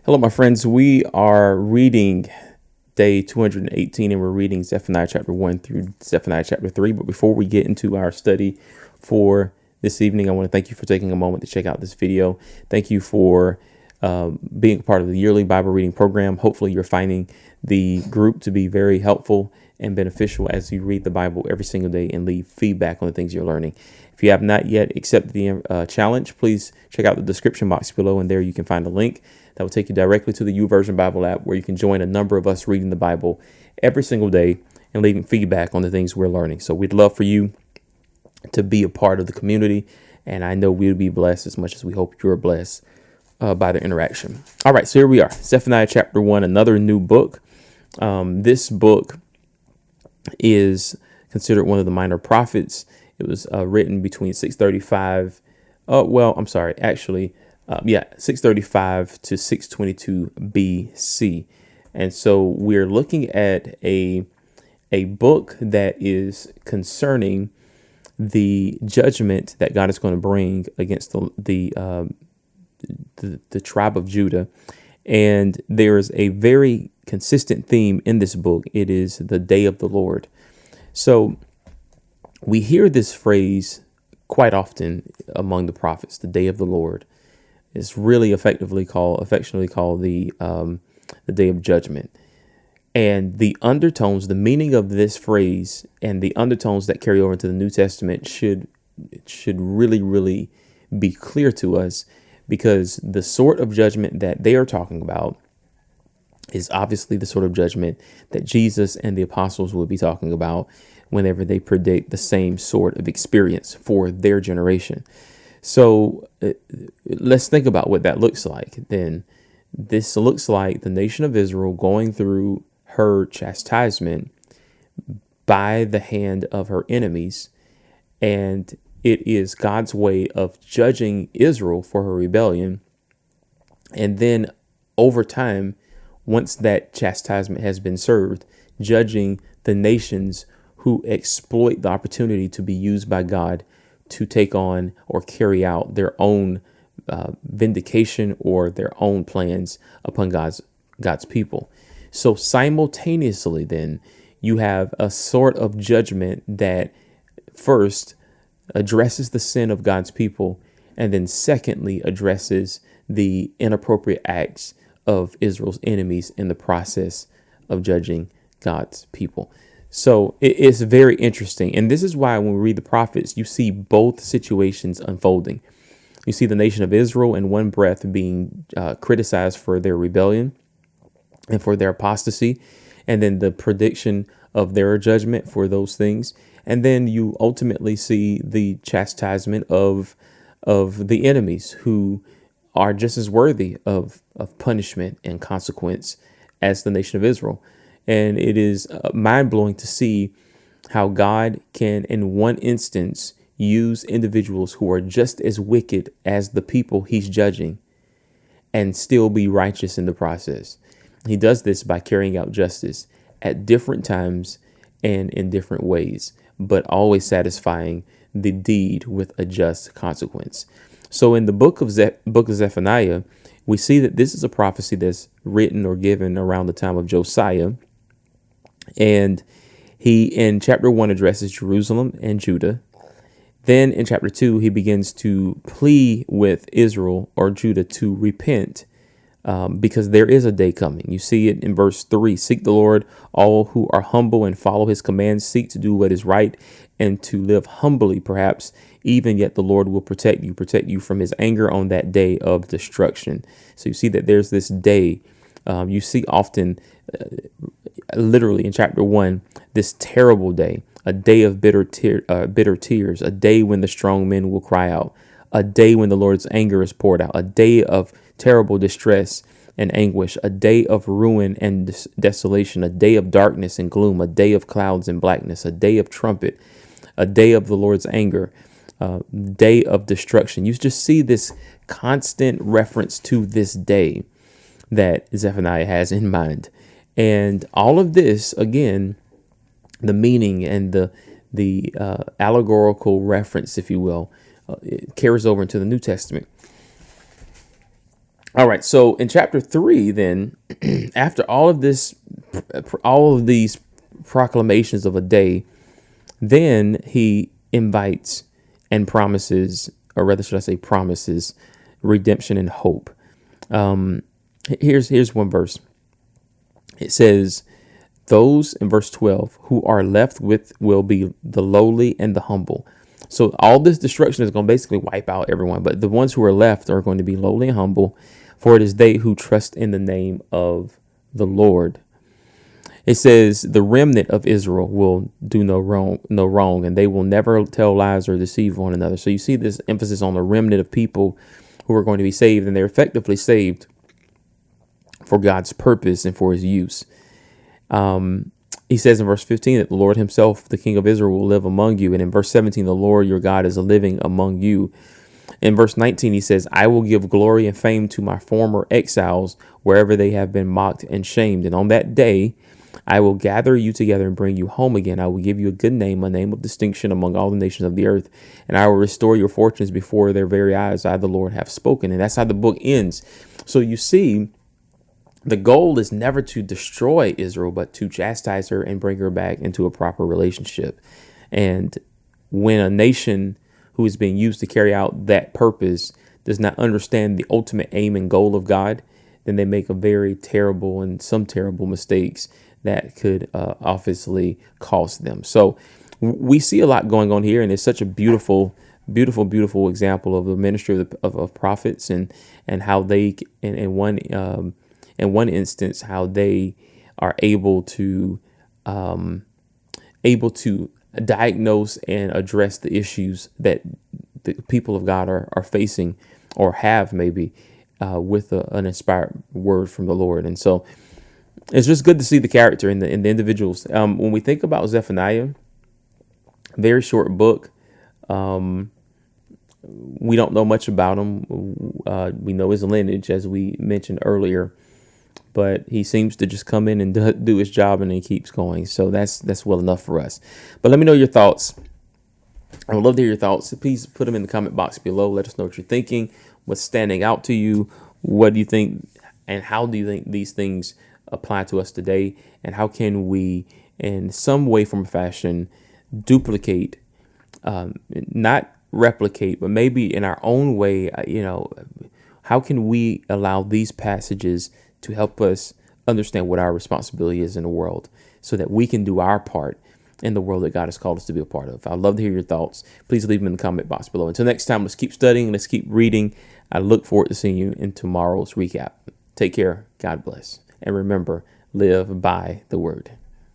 Hello, my friends. We are reading day 218, and we're reading Zephaniah chapter 1 through Zephaniah chapter 3. But before we get into our study for this evening, I want to thank you for taking a moment to check out this video. Thank you for being a part of the yearly Bible reading program. Hopefully, you're finding the group to be very helpful and beneficial as you read the Bible every single day and leave feedback on the things you're learning. If you have not yet accepted the challenge, please check out the description box below, and there you can find a link that will take you directly to the YouVersion Bible app, where you can join a number of us reading the Bible every single day and leaving feedback on the things we're learning. So we'd love for you to be a part of the community, and I know we'll be blessed as much as we hope you're blessed by the interaction. All right, so here we are, Zephaniah chapter 1, another new book. This book is considered one of the minor prophets. It was written between 635. 635 to 622 BC. And so we're looking at a book that is concerning the judgment that God is going to bring against the tribe of Judah. And there is a very consistent theme in this book. It is the day of the Lord. So we hear this phrase quite often among the prophets, the day of the Lord. It's really affectionately called the day of judgment. And the undertones, the meaning of this phrase and the undertones that carry over into the New Testament should really be clear to us, because the sort of judgment that they are talking about is obviously the sort of judgment that Jesus and the apostles will be talking about whenever they predict the same sort of experience for their generation. So let's think about what that looks like. Then this looks like the nation of Israel going through her chastisement by the hand of her enemies. And it is God's way of judging Israel for her rebellion. And then over time, once that chastisement has been served, judging the nations who exploit the opportunity to be used by God to take on or carry out their own vindication or their own plans upon God's people. So simultaneously, then, you have a sort of judgment that first addresses the sin of God's people, and then secondly addresses the inappropriate acts of Israel's enemies in the process of judging God's people. So it's very interesting. And this is why when we read the prophets, you see both situations unfolding. You see the nation of Israel in one breath being criticized for their rebellion and for their apostasy, and then the prediction of their judgment for those things. And then you ultimately see the chastisement of the enemies, who are just as worthy of punishment and consequence as the nation of Israel. And it is mind-blowing to see how God can, in one instance, use individuals who are just as wicked as the people he's judging and still be righteous in the process. He does this by carrying out justice at different times and in different ways, but always satisfying the deed with a just consequence. So in the book of Zephaniah, we see that this is a prophecy that's written or given around the time of Josiah. And he, in chapter 1, addresses Jerusalem and Judah. Then in chapter 2, he begins to plea with Israel or Judah to repent, because there is a day coming. You see it in verse 3. Seek the Lord, all who are humble, and follow his commands. Seek to do what is right and to live humbly, perhaps even yet the Lord will protect you from his anger on that day of destruction. So you see that there's this day. You see often, literally in chapter 1, this terrible day, a day of bitter tears, a day when the strong men will cry out, a day when the Lord's anger is poured out, a day of terrible distress and anguish, a day of ruin and desolation, a day of darkness and gloom, a day of clouds and blackness, a day of trumpet, a day of the Lord's anger, day of destruction. You just see this constant reference to this day that Zephaniah has in mind. And all of this, again, the meaning and the allegorical reference, if you will, it carries over into the New Testament. All right. So in chapter 3, then, after all of these proclamations of a day, then he invites and promises, or rather, should I say, promises redemption and hope. Here's one verse. It says, those in verse 12 who are left with will be the lowly and the humble. So all this destruction is going to basically wipe out everyone, but the ones who are left are going to be lowly and humble, for it is they who trust in the name of the Lord. It says the remnant of Israel will do no wrong, and they will never tell lies or deceive one another. So you see this emphasis on the remnant of people who are going to be saved, and they're effectively saved for God's purpose and for his use. He says in verse 15 that the Lord himself, the King of Israel, will live among you. And in verse 17, the Lord your God is living among you. In verse 19, he says, I will give glory and fame to my former exiles wherever they have been mocked and shamed. And on that day, I will gather you together and bring you home again. I will give you a good name, a name of distinction among all the nations of the earth. And I will restore your fortunes before their very eyes. I, the Lord, have spoken. And that's how the book ends. So you see, the goal is never to destroy Israel, but to chastise her and bring her back into a proper relationship. And when a nation who is being used to carry out that purpose does not understand the ultimate aim and goal of God, then they make a very terrible and some terrible mistakes that could obviously cost them. So we see a lot going on here, and it's such a beautiful example of the ministry of prophets and how they in one instance how they are able to diagnose and address the issues that the people of God are facing or have maybe with an inspired word from the Lord. And so it's just good to see the character in the individuals. When we think about Zephaniah, very short book. We don't know much about him. We know his lineage, as we mentioned earlier, but he seems to just come in and do his job, and he keeps going. So that's well enough for us. But let me know your thoughts. I would love to hear your thoughts. So please put them in the comment box below. Let us know what you're thinking, what's standing out to you. What do you think, and how do you think these things apply to us today? And how can we, in some way, form, or fashion, duplicate, not replicate, but maybe in our own way, how can we allow these passages to help us understand what our responsibility is in the world so that we can do our part in the world that God has called us to be a part of? I'd love to hear your thoughts. Please leave them in the comment box below. Until next time, let's keep studying. Let's keep reading. I look forward to seeing you in tomorrow's recap. Take care. God bless. And remember, live by the word.